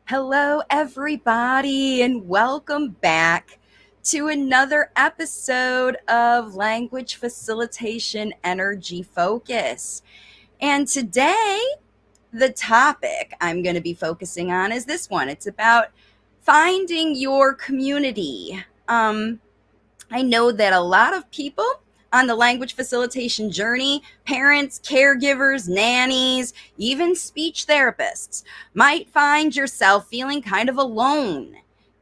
Hello, everybody, and welcome back to another episode of Language Facilitation Energy Focus. And today, the topic I'm going to be focusing on is this one. It's about finding your community. I know that a lot of people on the language facilitation journey, parents, caregivers, nannies, even speech therapists, might find yourself feeling kind of alone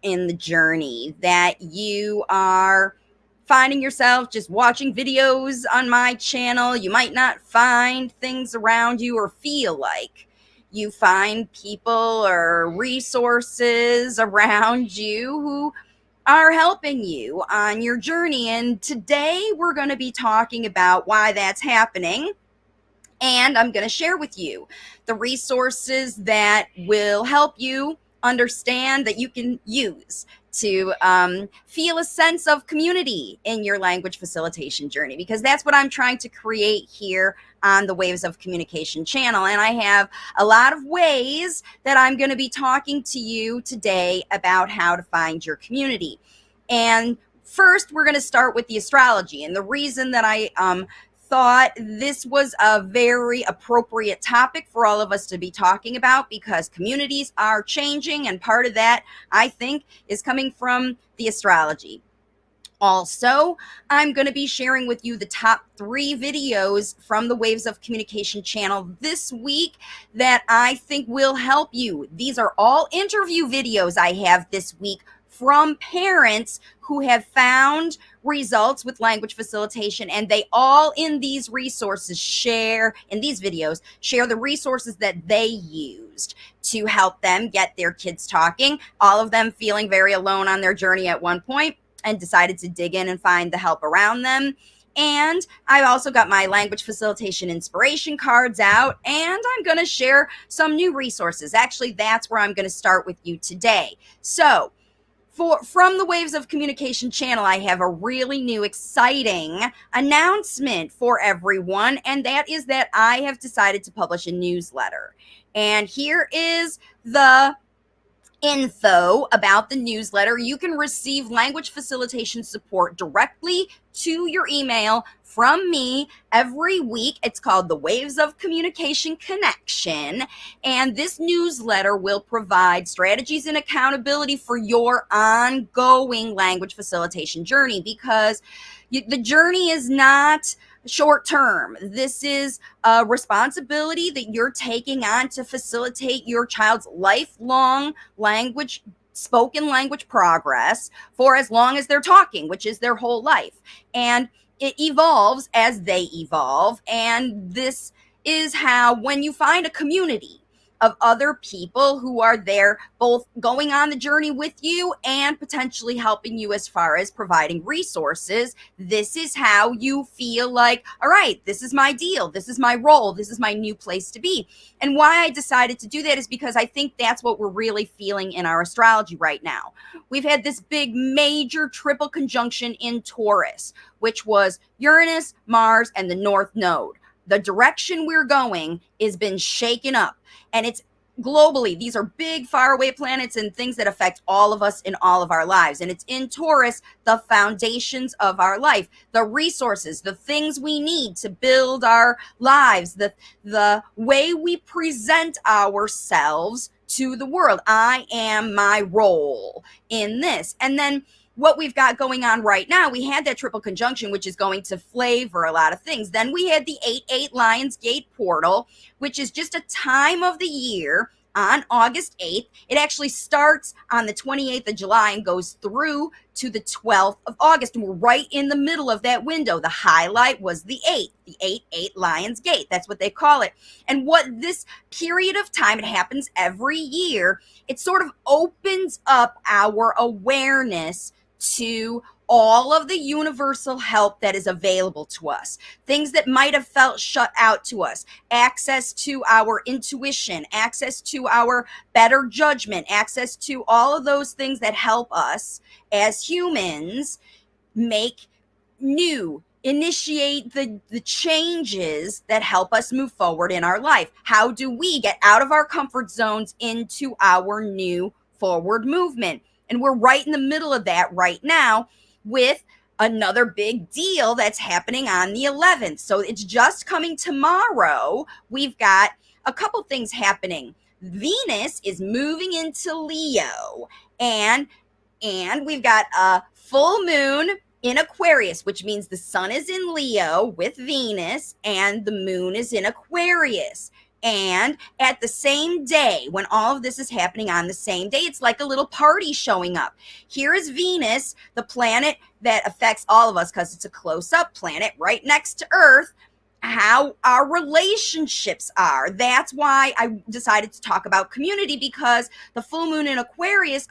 in the journey, that you are finding yourself just watching videos on my channel. You might not find things around you or feel like you find people or resources around you who are helping you on your journey. And today we're going to be talking about why that's happening. And I'm going to share with you the resources that will help you understand, that you can use to feel a sense of community in your language facilitation journey, because that's what I'm trying to create here on the Waves of Communication channel. And I have a lot of ways that I'm going to be talking to you today about how to find your community. And first, we're going to start with the astrology. And the reason that I thought this was a very appropriate topic for all of us to be talking about, because communities are changing, and part of that, I think, is coming from the astrology. Also, I'm going to be sharing with you the top 3 videos from the Waves of Communication channel this week that I think will help you. These are all interview videos I have this week from parents who have found results with language facilitation, and they all in these resources in these videos share the resources that they used to help them get their kids talking, all of them feeling very alone on their journey at one point, and decided to dig in and find the help around them. And I also got my language facilitation inspiration cards out, and I'm going to share some new resources. Actually, that's where I'm going to start with you today. So, from the Waves of Communication channel, I have a really new, exciting announcement for everyone, and that is that I have decided to publish a newsletter. And here is the info about the newsletter. You can receive language facilitation support directly to your email from me every week. It's called the Waves of Communication Connection, and this newsletter will provide strategies and accountability for your ongoing language facilitation journey, because the journey is not short term. This is a responsibility that you're taking on to facilitate your child's lifelong spoken language progress for as long as they're talking, which is their whole life. And it evolves as they evolve. And this is how, when you find a community of other people who are there, both going on the journey with you and potentially helping you as far as providing resources, this is how you feel like, all right, this is my deal, this is my role, this is my new place to be. And why I decided to do that is because I think that's what we're really feeling in our astrology right now. We've had this big major triple conjunction in Taurus, which was Uranus, Mars, and the North Node. The direction we're going has been shaken up, and it's globally. These are big, faraway planets and things that affect all of us in all of our lives. And it's in Taurus, the foundations of our life, the resources, the things we need to build our lives, the way we present ourselves to the world. I am my role in this. And then what we've got going on right now, we had that triple conjunction, which is going to flavor a lot of things. Then we had the 8-8 Lionsgate portal, which is just a time of the year on August 8th. It actually starts on the 28th of July and goes through to the 12th of August. And we're right in the middle of that window. The highlight was the 8th, the 8-8 Lionsgate. That's what they call it. And what this period of time, it happens every year, it sort of opens up our awareness to all of the universal help that is available to us, things that might have felt shut out to us, access to our intuition, access to our better judgment, access to all of those things that help us as humans make new, initiate the changes that help us move forward in our life? How do we get out of our comfort zones into our new forward movement? And we're right in the middle of that right now with another big deal that's happening on the 11th. So it's just coming tomorrow. We've got a couple things happening. Venus is moving into Leo, and we've got a full moon in Aquarius, which means the sun is in Leo with Venus and the moon is in Aquarius. And at the same day, when all of this is happening on the same day, it's like a little party showing up. Here is Venus, the planet that affects all of us because it's a close-up planet right next to Earth, how our relationships are. That's why I decided to talk about community, because the full moon in Aquarius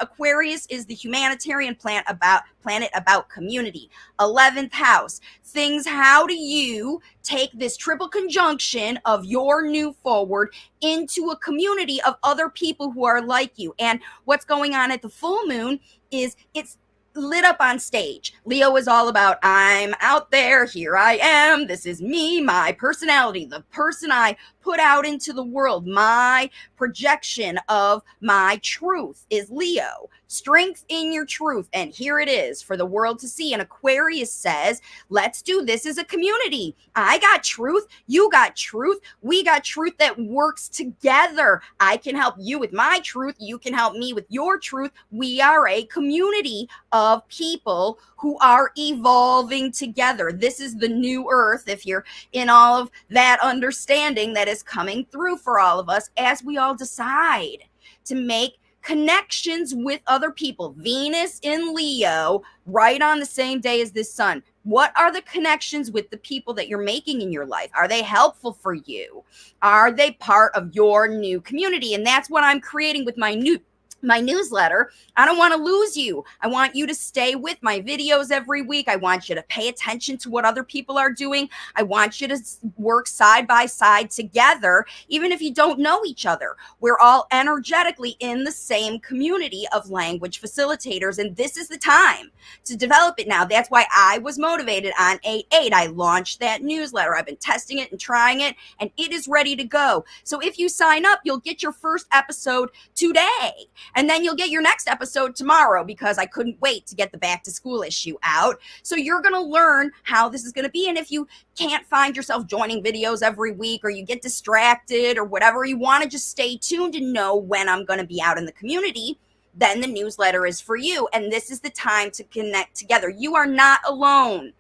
is the humanitarian planet about community. 11th house, things, how do you take this triple conjunction of your new forward into a community of other people who are like you? And what's going on at the full moon is it's lit up on stage. Leo is all about, I'm out there, here I am, this is me, my personality, the person I put out into the world, my projection of my truth is Leo. Strength in your truth, and here it is for the world to see. And Aquarius says, let's do this as a community. I got truth, you got truth, we got truth that works together. I can help you with my truth, you can help me with your truth. We are a community of people who are evolving together. This is the new earth, if you're in all of that understanding that is coming through for all of us as we all decide to make connections with other people. Venus in Leo, right on the same day as this sun. What are the connections with the people that you're making in your life? Are they helpful for you? Are they part of your new community? And that's what I'm creating with my newsletter. I don't want to lose you. I want you to stay with my videos every week. I want you to pay attention to what other people are doing. I want you to work side by side together, even if you don't know each other. We're all energetically in the same community of language facilitators, and this is the time to develop it now. That's why I was motivated on 8/8. I launched that newsletter. I've been testing it and trying it, and it is ready to go. So if you sign up, you'll get your first episode today. And then you'll get your next episode tomorrow, because I couldn't wait to get the back to school issue out. So you're going to learn how this is going to be. And if you can't find yourself joining videos every week, or you get distracted or whatever, you want to just stay tuned and know when I'm going to be out in the community, then the newsletter is for you. And this is the time to connect together. You are not alone.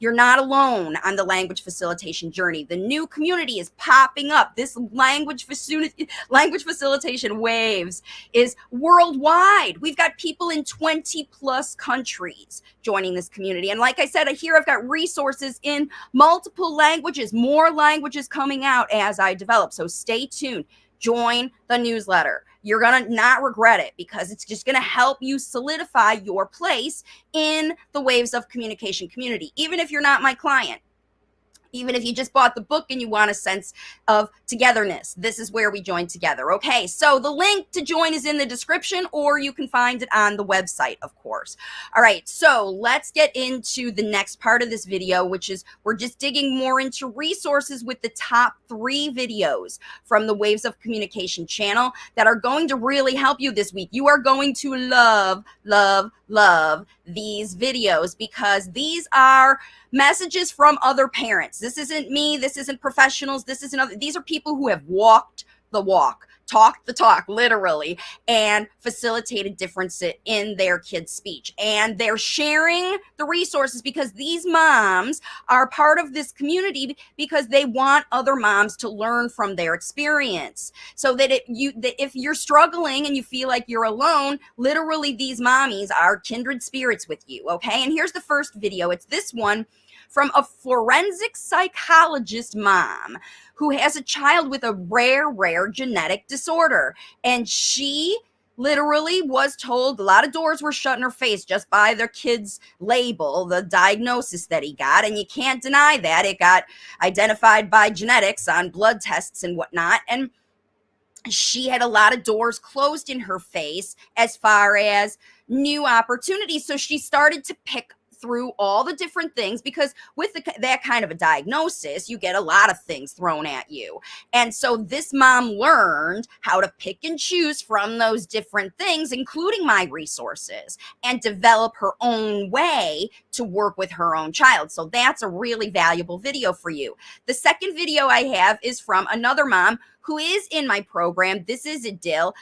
You're not alone on the language facilitation journey. The new community is popping up. This language facilitation waves is worldwide. We've got people in 20 plus countries joining this community. And like I said, here I've got resources in multiple languages, more languages coming out as I develop. So stay tuned. Join the newsletter. You're going to not regret it, because it's just going to help you solidify your place in the Waves of Communication community. Even if you're not my client, even if you just bought the book and you want a sense of togetherness, this is where we join together. Okay, so the link to join is in the description, or you can find it on the website, of course. All right, so let's get into the next part of this video, which is we're just digging more into resources with the top 3 videos from the Waves of Communication channel that are going to really help you this week. You are going to love, love, love these videos, because these are messages from other parents. This isn't me. This isn't professionals. This isn't other. These are people who have walked the walk, talked the talk, literally, and facilitated difference in their kids' speech. And they're sharing the resources because these moms are part of this community, because they want other moms to learn from their experience. So that if you're struggling and you feel like you're alone, literally these mommies are kindred spirits with you. Okay. And here's the first video. It's this one from a forensic psychologist mom who has a child with a rare genetic disorder. And she literally was told a lot of doors were shut in her face just by their kid's label, the diagnosis that he got. And you can't deny that. It got identified by genetics on blood tests and whatnot. And she had a lot of doors closed in her face as far as new opportunities. So she started to pick through all the different things, because with that kind of a diagnosis, you get a lot of things thrown at you. And so this mom learned how to pick and choose from those different things, including my resources, and develop her own way to work with her own child. So that's a really valuable video for you. The second video I have is from another mom who is in my program. This is Adil.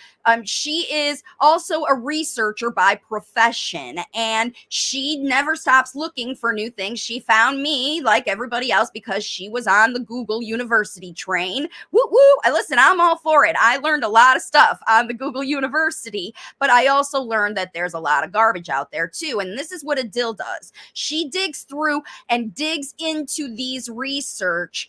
She is also a researcher by profession, and she never stops looking for new things. She found me like everybody else because she was on the Google University train. Woo woo! Listen, I'm all for it. I learned a lot of stuff on the Google University, but I also learned that there's a lot of garbage out there too. And this is what Adil does. She digs through and digs into these research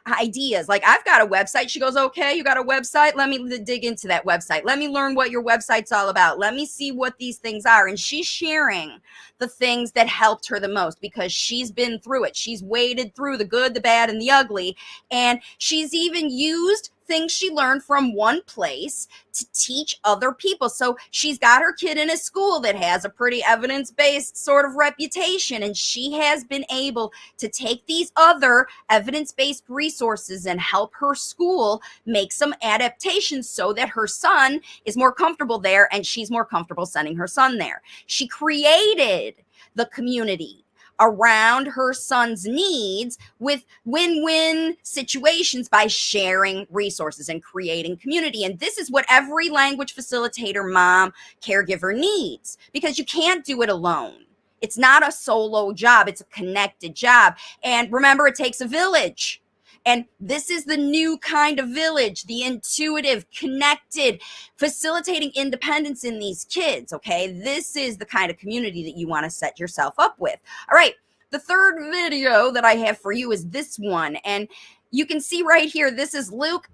ideas. Like, I've got a website. She goes, okay, you got a website? Let me dig into that website. Let me learn what your website's all about. Let me see what these things are. And she's sharing the things that helped her the most because she's been through it. She's waded through the good, the bad, and the ugly. And she's even used things she learned from one place to teach other people. So she's got her kid in a school that has a pretty evidence-based sort of reputation, and she has been able to take these other evidence-based resources and help her school make some adaptations so that her son is more comfortable there and she's more comfortable sending her son there. She created the community around her son's needs with win-win situations by sharing resources and creating community. And this is what every language facilitator, mom, caregiver needs, because you can't do it alone. It's not a solo job. It's a connected job. And remember, it takes a village. And this is the new kind of village, the intuitive, connected, facilitating independence in these kids, okay? This is the kind of community that you want to set yourself up with. All right, the third video that I have for you is this one. And you can see right here, this is Luke.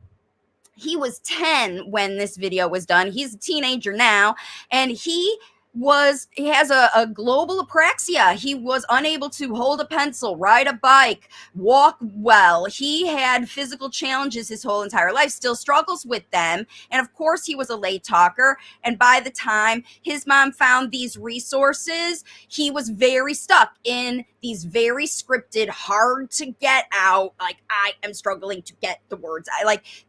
He was 10 when this video was done. He's a teenager now, and he has a global apraxia. He was unable to hold a pencil, ride a bike, walk well. He had physical challenges his whole entire life, still struggles with them. And of course, he was a late talker. And by the time his mom found these resources, he was very stuck in these very scripted, hard to get out, like, I am struggling to get the words.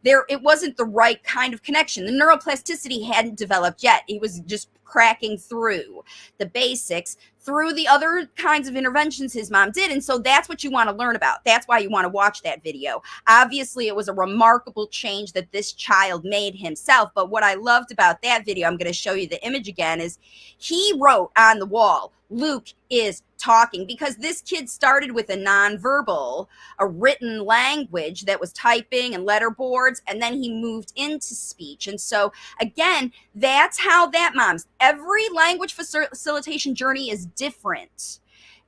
It wasn't the right kind of connection. The neuroplasticity hadn't developed yet. He was just cracking through the basics through the other kinds of interventions his mom did. And so that's what you want to learn about. That's why you want to watch that video. Obviously, it was a remarkable change that this child made himself. But what I loved about that video, I'm going to show you the image again, is he wrote on the wall, Luke is talking, because this kid started with a nonverbal, a written language that was typing and letterboards, and then he moved into speech. And so again, that's how that mom's, every language facilitation journey is different.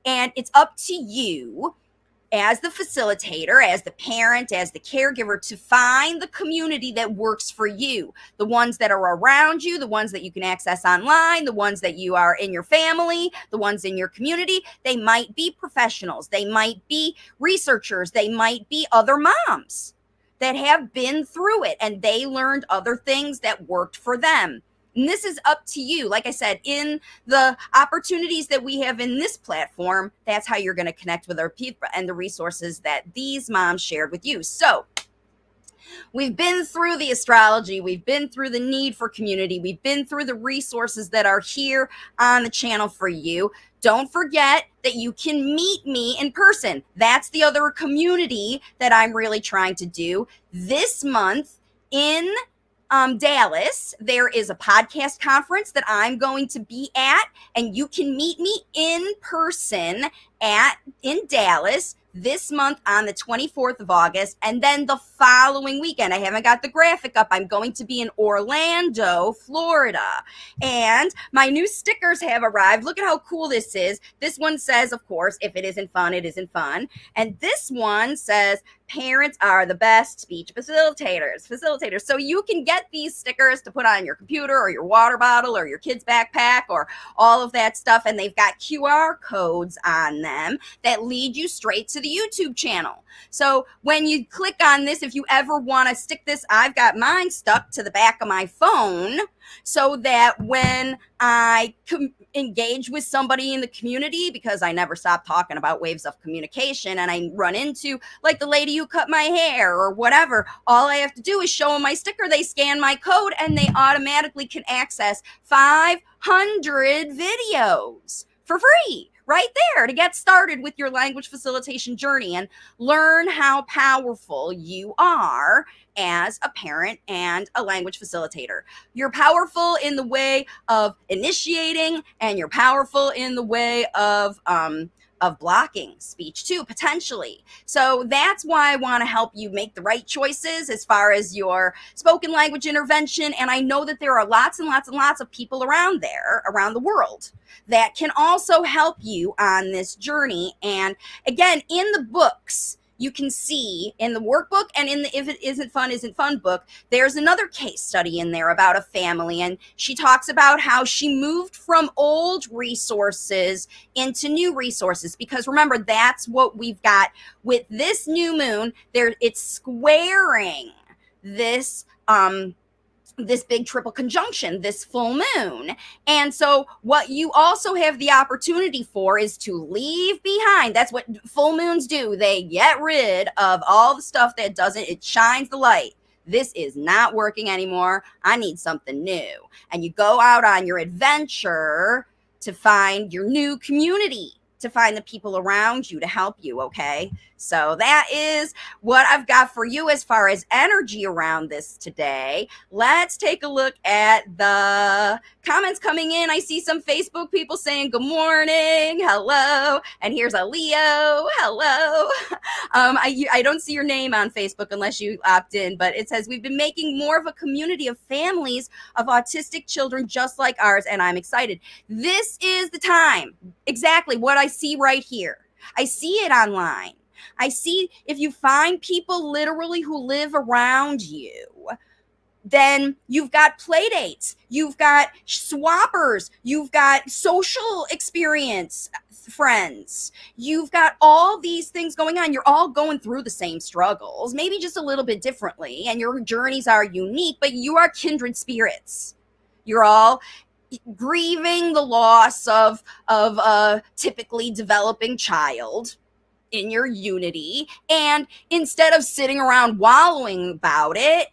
And it's up to you as the facilitator, as the parent, as the caregiver, to find the community that works for you. The ones that are around you, the ones that you can access online, the ones that you are in your family, the ones in your community. They might be professionals. They might be researchers. They might be other moms that have been through it and they learned other things that worked for them. And this is up to you. Like I said, in the opportunities that we have in this platform, that's how you're going to connect with our people and the resources that these moms shared with you. So we've been through the astrology. We've been through the need for community. We've been through the resources that are here on the channel for you. Don't forget that you can meet me in person. That's the other community that I'm really trying to do. This month in Dallas, there is a podcast conference that I'm going to be at, and you can meet me in person in Dallas this month on the 24th of August, and then the following weekend. I haven't got the graphic up. I'm going to be in Orlando, Florida, and my new stickers have arrived. Look at how cool this is. This one says, of course, if it isn't fun, it isn't fun. And this one says, parents are the best speech facilitators. So you can get these stickers to put on your computer or your water bottle or your kid's backpack or all of that stuff. And they've got QR codes on them that lead you straight to the YouTube channel. So when you click on this, if you ever want to stick this, I've got mine stuck to the back of my phone so that when I engage with somebody in the community because I never stop talking about waves of communication, and I run into like the lady who cut my hair or whatever. All I have to do is show them my sticker, they scan my code, and they automatically can access 500 videos for free right there to get started with your language facilitation journey and learn how powerful you are as a parent and a language facilitator. You're powerful in the way of initiating, and you're powerful in the way of blocking speech too, potentially. So that's why I want to help you make the right choices as far as your spoken language intervention. And I know that there are lots and lots and lots of people around the world, that can also help you on this journey. And again, in the books, you can see in the workbook and in the If It Isn't Fun book, there's another case study in there about a family. And she talks about how she moved from old resources into new resources. Because remember, that's what we've got with this new moon. It's squaring this this big triple conjunction, this full moon. And so what you also have the opportunity for is to leave behind. That's what full moons do. They get rid of all the stuff that it shines the light. This is not working anymore. I need something new. And you go out on your adventure to find your new community, to find the people around you to help you, okay? So that is what I've got for you as far as energy around this today. Let's take a look at the comments coming in. I see some Facebook people saying good morning, hello, and here's a Leo, hello. I don't see your name on Facebook unless you opt in, but it says, we've been making more of a community of families of autistic children just like ours, and I'm excited. This is the time, exactly what I see right here. I see it online. I see if you find people literally who live around you, then you've got play dates, you've got swappers, you've got social experience friends, you've got all these things going on. You're all going through the same struggles, maybe just a little bit differently, and your journeys are unique, but you are kindred spirits. You're all grieving the loss of a typically developing child in your unity. And instead of sitting around wallowing about it,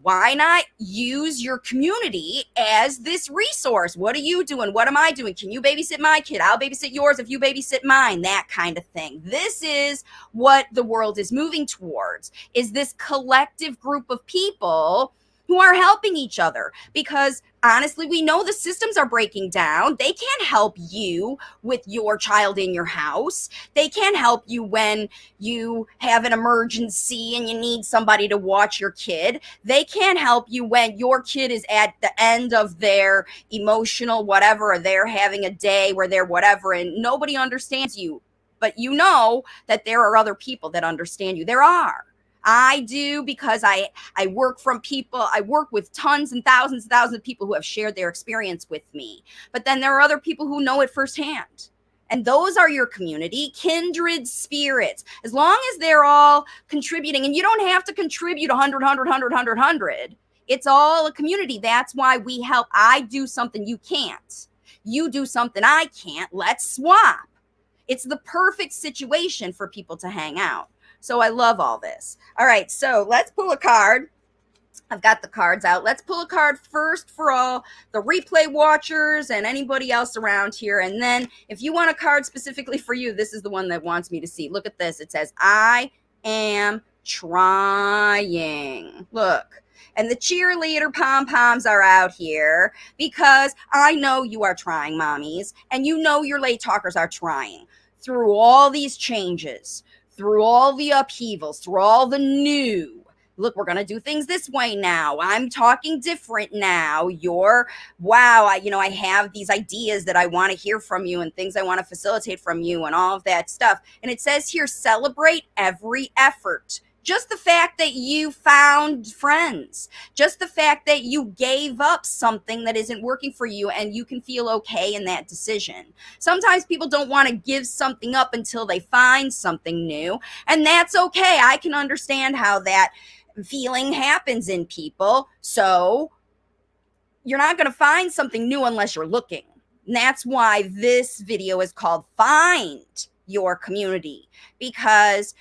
why not use your community as this resource? What are you doing? What am I doing? Can you babysit my kid? I'll babysit yours if you babysit mine, that kind of thing. This is what the world is moving towards, is this collective group of people who are helping each other. Because honestly, we know the systems are breaking down. They can't help you with your child in your house. They can't help you when you have an emergency and you need somebody to watch your kid. They can't help you when your kid is at the end of their emotional whatever, or they're having a day where they're whatever, and nobody understands you. But you know that there are other people that understand you. There are. I do, because I work from people. I work with tons and thousands of people who have shared their experience with me. But then there are other people who know it firsthand. And those are your community, kindred spirits. As long as they're all contributing, and you don't have to contribute 100. It's all a community. That's why we help. I do something you can't. You do something I can't. Let's swap. It's the perfect situation for people to hang out. So I love all this. All right, so let's pull a card. I've got the cards out. Let's pull a card first for all the replay watchers and anybody else around here. And then if you want a card specifically for you, this is the one that wants me to see. Look at this. It says, I am trying. Look. And the cheerleader pom-poms are out here because I know you are trying, mommies. And you know your late talkers are trying through all these changes, through all the upheavals, through all the new. Look, we're going to do things this way now. I'm talking different now. I have these ideas that I want to hear from you and things I want to facilitate from you and all of that stuff. And it says here, celebrate every effort. Just the fact that you found friends, just the fact that you gave up something that isn't working for you, and you can feel okay in that decision. Sometimes people don't want to give something up until they find something new, and that's okay. I can understand how that feeling happens in people. So you're not going to find something new unless you're looking. And that's why this video is called Find Your Community, because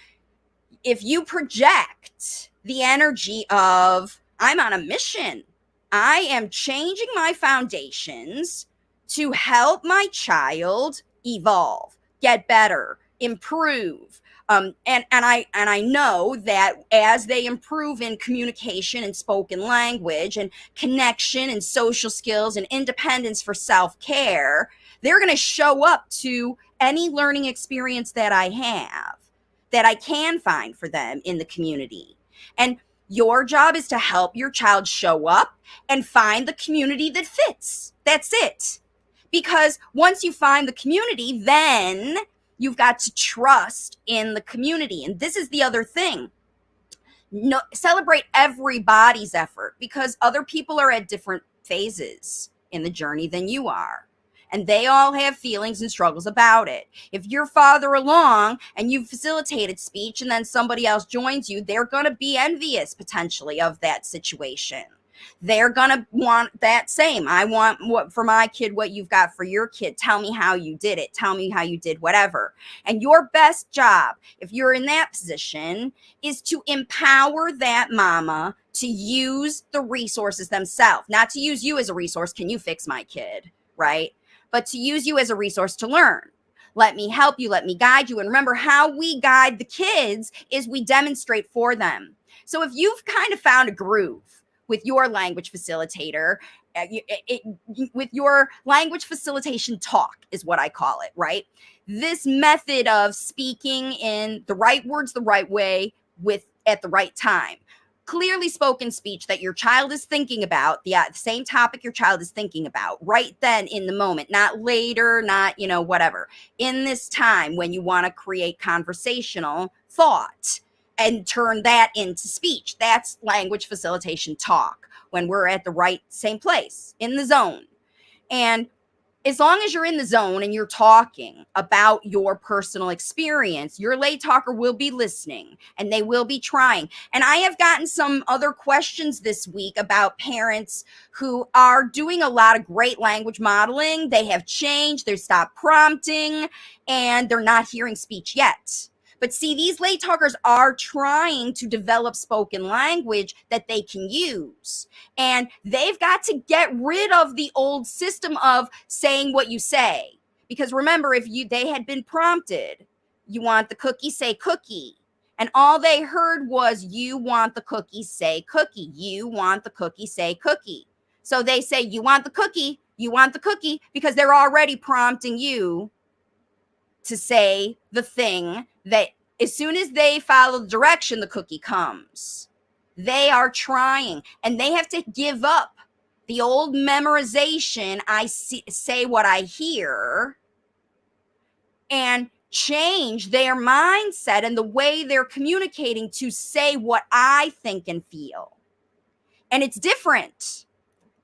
if you project the energy of, I'm on a mission, I am changing my foundations to help my child evolve, get better, improve. And I know that as they improve in communication and spoken language and connection and social skills and independence for self-care, they're going to show up to any learning experience that I have, that I can find for them in the community. And your job is to help your child show up and find the community that fits. That's it. Because once you find the community, then you've got to trust in the community. And this is the other thing. No, celebrate everybody's effort, because other people are at different phases in the journey than you are. And they all have feelings and struggles about it. If you're farther along and you've facilitated speech and then somebody else joins you, they're going to be envious potentially of that situation. They're going to want that same. I want what for my kid, what you've got for your kid. Tell me how you did it. Tell me how you did whatever. And your best job, if you're in that position, is to empower that mama to use the resources themselves, not to use you as a resource. Can you fix my kid? Right? But to use you as a resource to learn. Let me help you. Let me guide you. And remember, how we guide the kids is we demonstrate for them. So if you've kind of found a groove with your language facilitator, with your language facilitation talk is what I call it, right? This method of speaking in the right words, the right way, at the right time. Clearly spoken speech that your child is thinking about, the same topic your child is thinking about right then in the moment, not later, not, whatever. In this time when you want to create conversational thought and turn that into speech, that's language facilitation talk, when we're at the right same place in the zone. And as long as you're in the zone and you're talking about your personal experience, your lay talker will be listening and they will be trying. And I have gotten some other questions this week about parents who are doing a lot of great language modeling. They have changed, they stopped prompting, and they're not hearing speech yet. But see, these lay talkers are trying to develop spoken language that they can use. And they've got to get rid of the old system of saying what you say. Because remember, they had been prompted, you want the cookie, say cookie. And all they heard was, you want the cookie, say cookie. You want the cookie, say cookie. So they say, you want the cookie, because they're already prompting you to say the thing that as soon as they follow the direction, the cookie comes. They are trying, and they have to give up the old memorization, I say what I hear, and change their mindset and the way they're communicating to say what I think and feel. And it's different.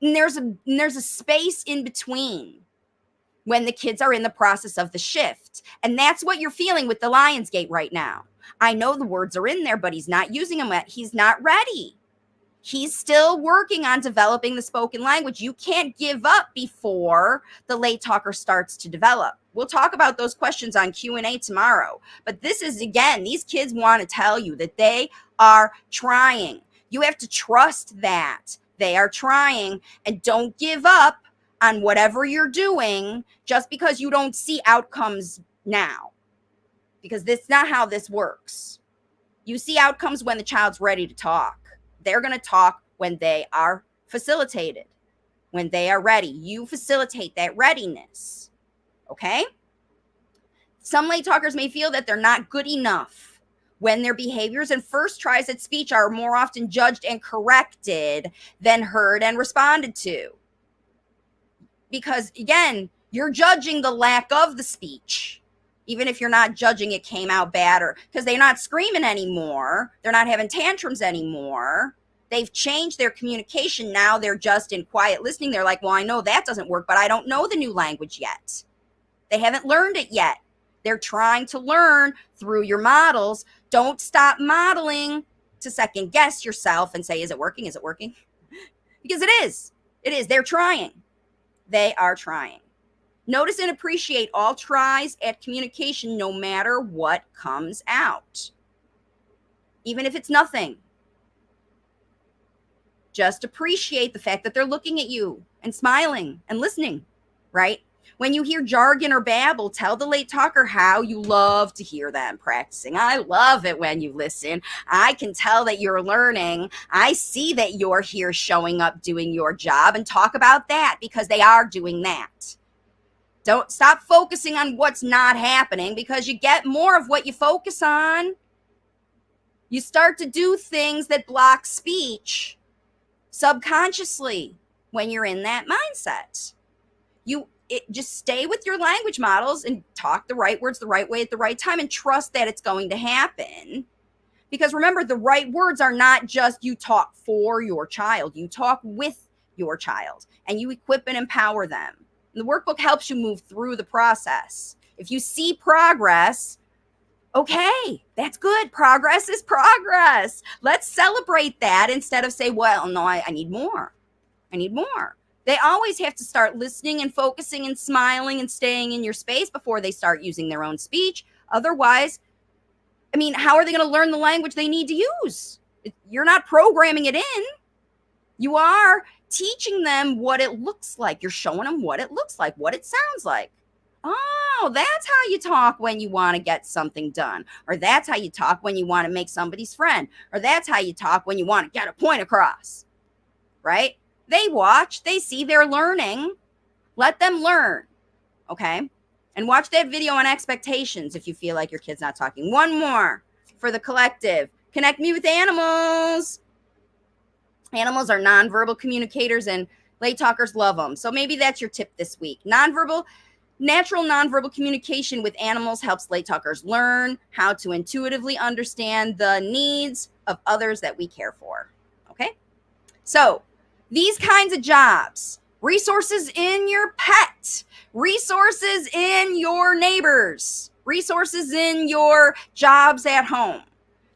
And there's a space in between when the kids are in the process of the shift. And that's what you're feeling with the Lionsgate right now. I know the words are in there, but he's not using them yet. He's not ready. He's still working on developing the spoken language. You can't give up before the lay talker starts to develop. We'll talk about those questions on Q&A tomorrow. But this is, again, these kids want to tell you that they are trying. You have to trust that they are trying, and don't give up on whatever you're doing just because you don't see outcomes now, because that's not how this works. You see outcomes when the child's ready to talk. They're going to talk when they are facilitated, when they are ready. You facilitate that readiness. Okay? Some lay talkers may feel that they're not good enough when their behaviors and first tries at speech are more often judged and corrected than heard and responded to. Because again, you're judging the lack of the speech, even if you're not judging it came out bad, or because they're not screaming anymore. They're not having tantrums anymore. They've changed their communication. Now they're just in quiet listening. They're like, well, I know that doesn't work, but I don't know the new language yet. They haven't learned it yet. They're trying to learn through your models. Don't stop modeling to second guess yourself and say, is it working? Is it working? Because it is. It is. They're trying. They are trying. Notice and appreciate all tries at communication no matter what comes out. Even if it's nothing. Just appreciate the fact that they're looking at you and smiling and listening, right? When you hear jargon or babble, tell the late talker how you love to hear them practicing. I love it when you listen. I can tell that you're learning. I see that you're here showing up, doing your job, and talk about that because they are doing that. Don't stop focusing on what's not happening because you get more of what you focus on. You start to do things that block speech subconsciously when you're in that mindset. Just stay with your language models and talk the right words the right way at the right time and trust that it's going to happen. Because remember, the right words are not just you talk for your child. You talk with your child and you equip and empower them. And the workbook helps you move through the process. If you see progress, okay, that's good. Progress is progress. Let's celebrate that instead of say, well, no, I need more. I need more. They always have to start listening and focusing and smiling and staying in your space before they start using their own speech. Otherwise, I mean, how are they going to learn the language they need to use? You're not programming it in. You are teaching them what it looks like. You're showing them what it looks like, what it sounds like. Oh, that's how you talk when you want to get something done. Or that's how you talk when you want to make somebody's friend. Or that's how you talk when you want to get a point across. Right? They watch, they see, they're learning. Let them learn, okay? And watch that video on expectations if you feel like your kid's not talking. One more for the collective. Connect me with animals. Animals are nonverbal communicators and late talkers love them. So maybe that's your tip this week. Natural nonverbal communication with animals helps late talkers learn how to intuitively understand the needs of others that we care for, okay? So, these kinds of jobs, resources in your pet, resources in your neighbors, resources in your jobs at home.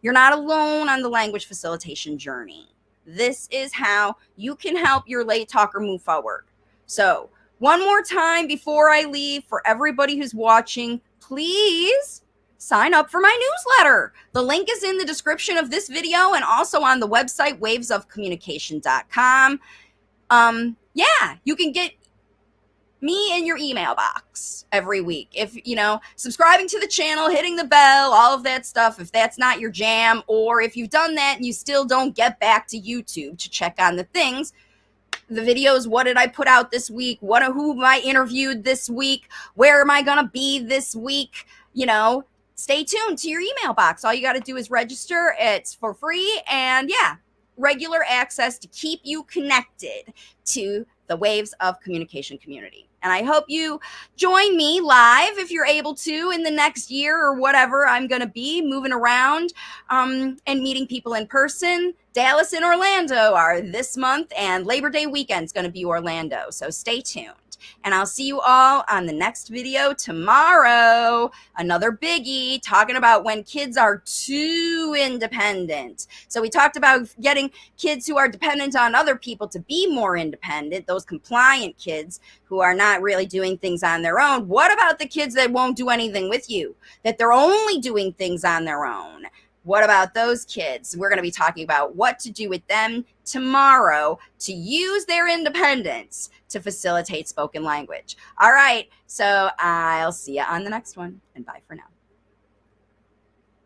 You're not alone on the language facilitation journey. This is how you can help your late talker move forward. So, one more time before I leave, for everybody who's watching, please sign up for my newsletter. The link is in the description of this video and also on the website wavesofcommunication.com. Yeah, you can get me in your email box every week. If, subscribing to the channel, hitting the bell, all of that stuff, if that's not your jam, or if you've done that and you still don't get back to YouTube to check on the things, the videos, what did I put out this week? Who am I interviewed this week? Where am I going to be this week? Stay tuned to your email box. All you got to do is register. It's for free. And yeah, regular access to keep you connected to the Waves of Communication community. And I hope you join me live if you're able to in the next year or whatever. I'm going to be moving around and meeting people in person. Dallas and Orlando are this month, and Labor Day weekend's going to be Orlando. So stay tuned. And I'll see you all on the next video tomorrow. Another biggie, talking about when kids are too independent. So we talked about getting kids who are dependent on other people to be more independent, those compliant kids who are not really doing things on their own. What about the kids that won't do anything with you, that they're only doing things on their own? What about those kids? We're going to be talking about what to do with them tomorrow to use their independence to facilitate spoken language. All right, so I'll see you on the next one, and bye for now.